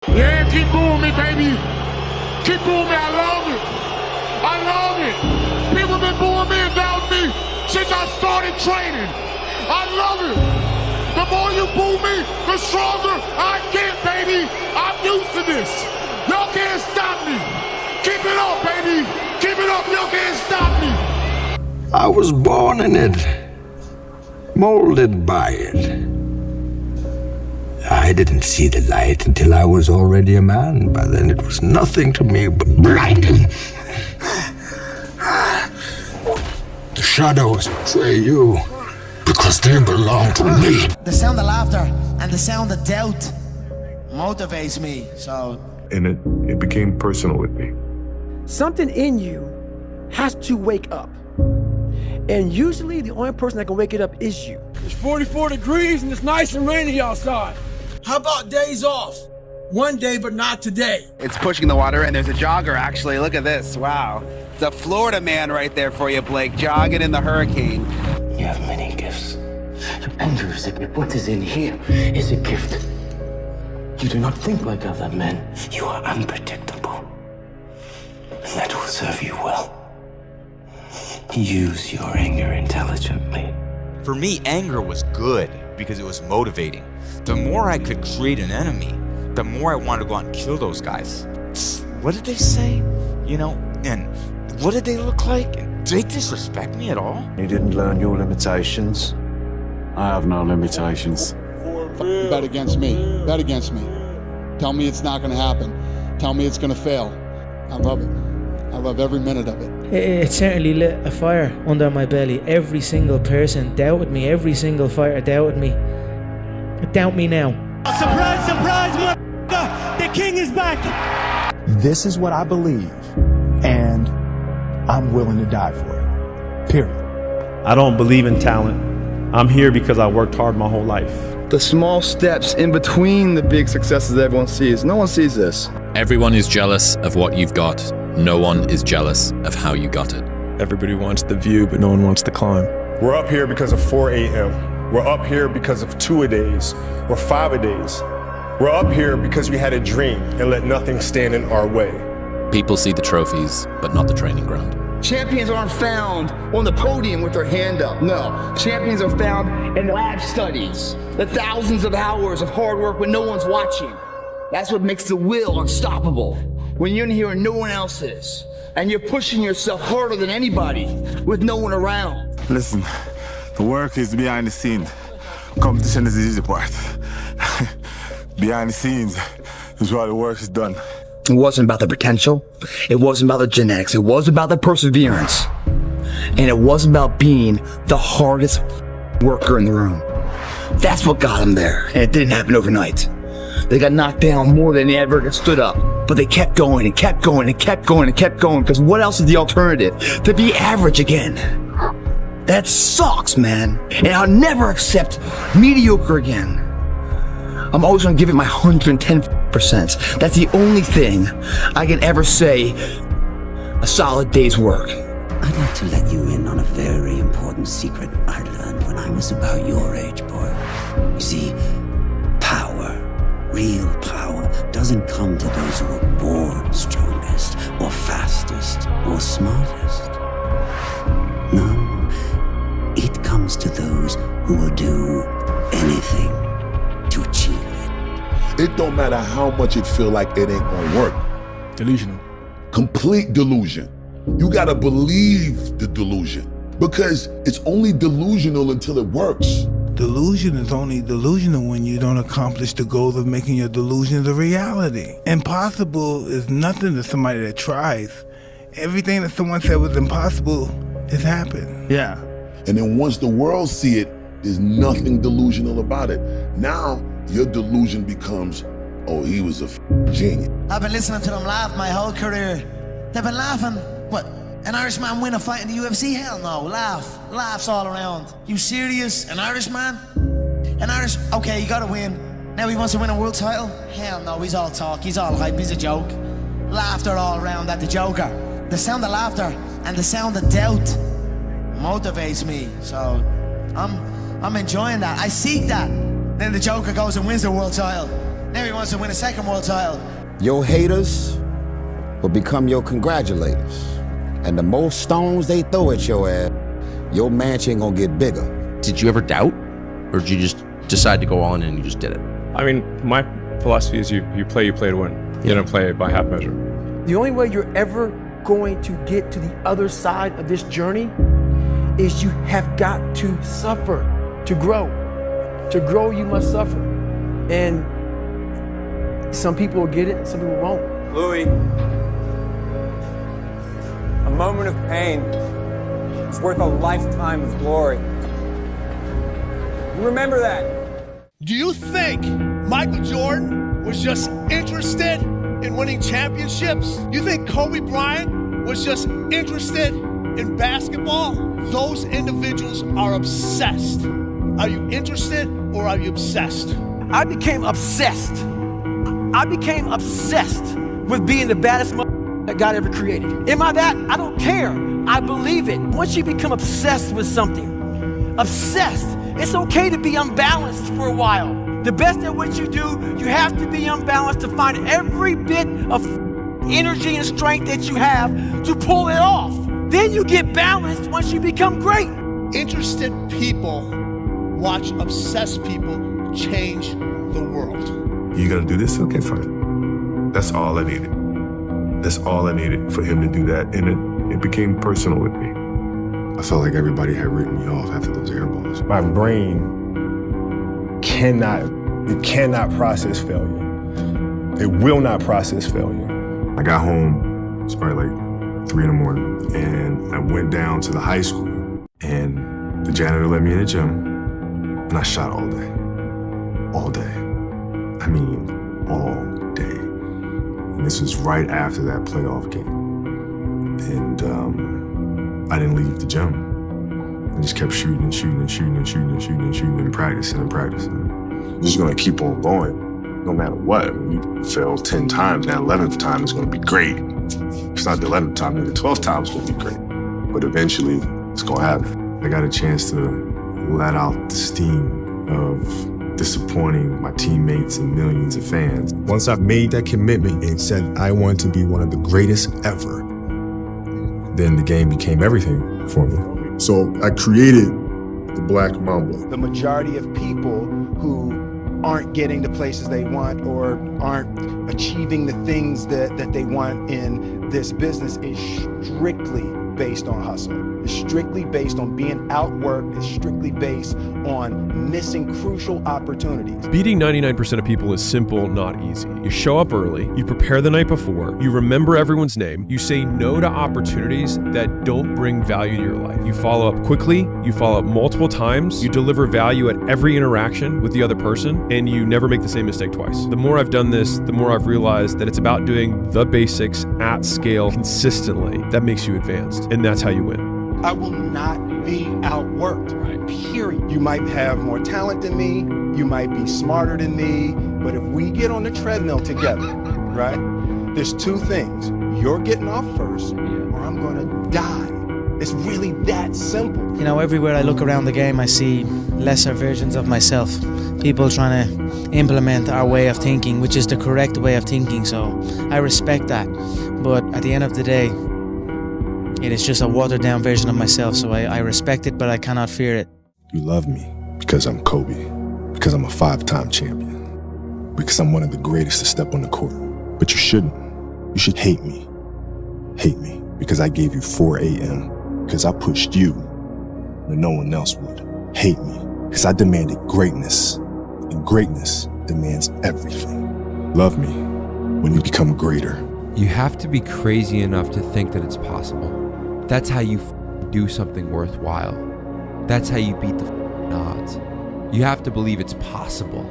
Yeah, keep booing me, baby. Keep booing me. I love it. I love it. People been booing me and doubting me since I started training. I love it. The more you boo me, the stronger I get, baby. I'm used to this. Y'all can't stop me. Keep it up, baby. Keep it up. Y'all can't stop me. I was born in it, molded by it. I didn't see the light until I was already a man. By then it was nothing to me but blinding. The shadows betray you because they belong to me. The sound of laughter and the sound of doubt motivates me, so... And it became personal with me. Something in you has to wake up. And usually the only person that can wake it up is you. It's 44 degrees and it's nice and rainy outside. How about days off? One day, but not today. It's pushing the water, and there's a jogger, actually. Look at this. Wow. It's a Florida man right there for you, Blake, jogging in the hurricane. You have many gifts. Anger is a gift. What is in here is a gift. You do not think like other men. You are unpredictable. And that will serve you well. Use your anger intelligently. For me, anger was good because it was motivating. The more I could create an enemy, the more I wanted to go out and kill those guys. What did they say? You know, and what did they look like? And did they disrespect me at all? You didn't learn your limitations. I have no limitations. Bet against me. Bet against me. Tell me it's not going to happen. Tell me it's going to fail. I love it. I love every minute of it. It certainly lit a fire under my belly. Every single person doubted me. Every single fighter doubted me. Doubt me now. Surprise, surprise, motherfucker! The king is back! This is what I believe, and I'm willing to die for it. Period. I don't believe in talent. I'm here because I worked hard my whole life. The small steps in between the big successes everyone sees. No one sees this. Everyone is jealous of what you've got. No one is jealous of how you got it. Everybody wants the view, but no one wants to climb. We're up here because of 4 a.m. We're up here because of 2-a-days or 5-a-days. We're up here because we had a dream and let nothing stand in our way. People see the trophies, but not the training ground. Champions aren't found on the podium with their hand up. No, champions are found in lab studies. The thousands of hours of hard work when no one's watching. That's what makes the will unstoppable. When you're in here and no one else is. And you're pushing yourself harder than anybody with no one around. Listen, the work is behind the scene. Competition is the easy part. Behind the scenes is where the work is done. It wasn't about the potential. It wasn't about the genetics. It was about the perseverance. And it was about being the hardest worker in the room. That's what got them there. And it didn't happen overnight. They got knocked down more than they ever stood up. But they kept going and kept going and kept going and kept going. Because what else is the alternative? To be average again. That sucks, man. And I'll never accept mediocre again. I'm always gonna give it my 110%. That's the only thing I can ever say a solid day's work. I'd like to let you in on a very important secret I learned when I was about your age, boy. You see, power, real power, doesn't come to those who are born strongest, or fastest, or smartest. No, it comes to those who will do anything to achieve it. It don't matter how much it feel like it ain't gonna work. Delusional. Complete delusion. You gotta believe the delusion because it's only delusional until it works. Delusion is only delusional when you don't accomplish the goal of making your delusions a reality. Impossible is nothing to somebody that tries. Everything that someone said was impossible has happened. Yeah. And then once the world see it, there's nothing delusional about it. Now, your delusion becomes, oh, he was a genius. I've been listening to them laugh my whole career. They've been laughing. What? An Irishman win a fight in the UFC? Hell no. Laughs all around. You serious? An Irishman? Okay, you gotta win. Now he wants to win a world title? Hell no, he's all talk, he's all hype, he's a joke. Laughter all around at the Joker. The sound of laughter and the sound of doubt motivates me. So I'm enjoying that. I seek that. Then the Joker goes and wins the world title. Now he wants to win a second world title. Your haters will become your congratulators. And the more stones they throw at your ass, your mansion gonna get bigger. Did you ever doubt? Or did you just decide to go on and you just did it? I mean, my philosophy is you play to win. You don't play by half measure. The only way you're ever going to get to the other side of this journey is you have got to suffer to grow. To grow, you must suffer. And some people will get it, some people won't. Louis, a moment of pain is worth a lifetime of glory. You remember that. Do you think Michael Jordan was just interested in winning championships? You think Kobe Bryant was just interested in basketball? Those individuals are obsessed. Are you interested or are you obsessed? I became obsessed. I became obsessed with being the baddest that God ever created. Am I that? I don't care. I believe it. Once you become obsessed with something, obsessed, it's okay to be unbalanced for a while. The best at what you do, you have to be unbalanced to find every bit of energy and strength that you have to pull it off. Then you get balanced once you become great. Interested people watch obsessed people change the world. You gonna do this? Okay, fine. That's all I needed. That's all I needed for him to do that. And it became personal with me. I felt like everybody had written me off after those air balls. My brain cannot process failure. It will not process failure. I got home, it's probably like 3 in the morning, and I went down to the high school, and the janitor let me in the gym, and I shot all day. All day. I mean, all day. And this was right after that playoff game. And I didn't leave the gym. I just kept shooting and shooting and shooting and shooting and shooting and shooting and practicing and practicing. I'm just gonna keep on going, no matter what. When you fail 10 times, that 11th time is gonna be great. If it's not the 11th time, then the 12th time is gonna be great. But eventually, it's gonna happen. I got a chance to let out the steam of disappointing my teammates and millions of fans. Once I made that commitment and said I wanted to be one of the greatest ever, then the game became everything for me. So I created the Black Mamba. The majority of people who aren't getting the places they want or aren't achieving the things that they want in this business is strictly based on hustle. It's strictly based on being outworked. It's strictly based on missing crucial opportunities. Beating 99% of people is simple, not easy. You show up early, you prepare the night before, you remember everyone's name, you say no to opportunities that don't bring value to your life. You follow up quickly, you follow up multiple times, you deliver value at every interaction with the other person, and you never make the same mistake twice. The more I've done this, the more I've realized that it's about doing the basics at scale consistently that makes you advanced, and that's how you win. I will not be outworked, period. You might have more talent than me, you might be smarter than me, but if we get on the treadmill together, right, there's two things. You're getting off first, or I'm gonna die. It's really that simple. You know, everywhere I look around the game, I see lesser versions of myself. People trying to implement our way of thinking, which is the correct way of thinking, so I respect that. But at the end of the day, it is just a watered-down version of myself, so I respect it, but I cannot fear it. You love me because I'm Kobe, because I'm a 5-time champion, because I'm one of the greatest to step on the court. But you shouldn't. You should hate me. Hate me because I gave you 4 a.m., because I pushed you when no one else would. Hate me because I demanded greatness, and greatness demands everything. Love me when you become greater. You have to be crazy enough to think that it's possible. That's how you do something worthwhile. That's how you beat the odds. You have to believe it's possible,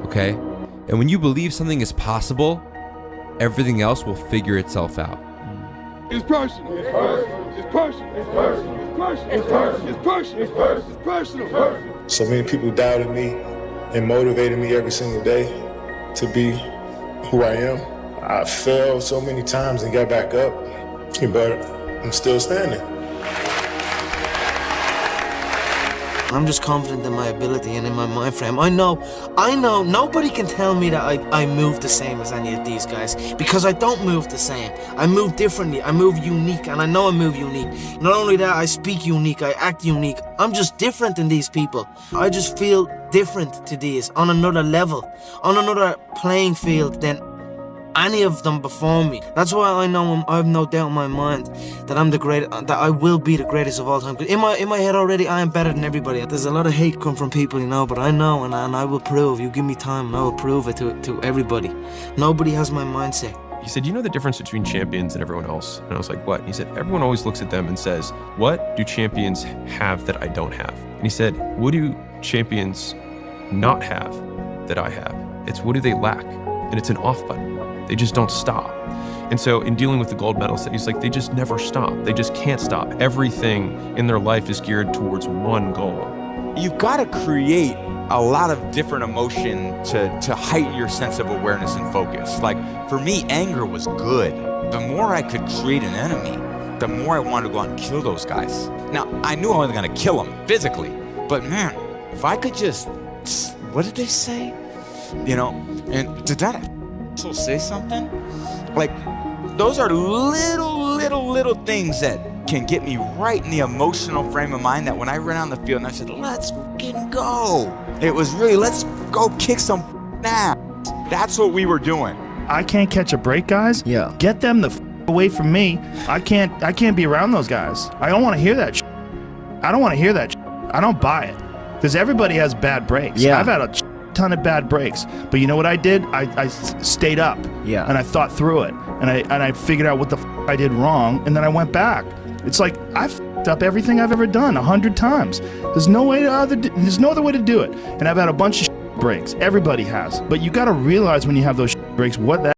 okay? And when you believe something is possible, everything else will figure itself out. It's personal. It's personal. It's personal. It's personal. It's personal. It's personal. It's personal. It's personal. It's personal. So many people doubted me and motivated me every single day to be who I am. I failed so many times and got back up, but I'm still standing. I'm just confident in my ability and in my mind frame. I know, nobody can tell me that I move the same as any of these guys, because I don't move the same. I move differently, I move unique, and I know I move unique. Not only that, I speak unique, I act unique. I'm just different than these people. I just feel different to these, on another level, on another playing field than any of them before me. That's why I know I have no doubt in my mind that I'm the great, that I will be the greatest of all time. In my head already, I am better than everybody. There's a lot of hate come from people, you know, but I know, and I will prove. You give me time, and I will prove it to everybody. Nobody has my mindset. He said, you know the difference between champions and everyone else? And I was like, what? And he said, everyone always looks at them and says, what do champions have that I don't have? And he said, what do champions not have that I have? It's what do they lack? And it's an off button. They just don't stop. And so in dealing with the gold medalists, he's like, they just never stop. They just can't stop. Everything in their life is geared towards one goal. You've got to create a lot of different emotion to heighten your sense of awareness and focus. Like for me, anger was good. The more I could create an enemy, the more I wanted to go out and kill those guys. Now, I knew I wasn't going to kill them physically, but man, if I could just, what did they say? You know, and did that say something? Like, those are little things that can get me right in the emotional frame of mind that when I ran on the field and I said, let's fucking go. It was really, let's go kick some ass. That's what we were doing. I can't catch a break, guys. Yeah. Get them the away from me. I can't be around those guys. I don't want to hear that I don't want to hear that I don't buy it. Because everybody has bad breaks. Yeah. I've had a ton of bad breaks, but you know what I did? I stayed up. Yeah. And I thought through it, and I figured out what the I did wrong, and then I went back. It's like I've f***ed up everything I've ever done 100 times. There's no other way to do it. And I've had a bunch of breaks. Everybody has, but you got to realize when you have those breaks what that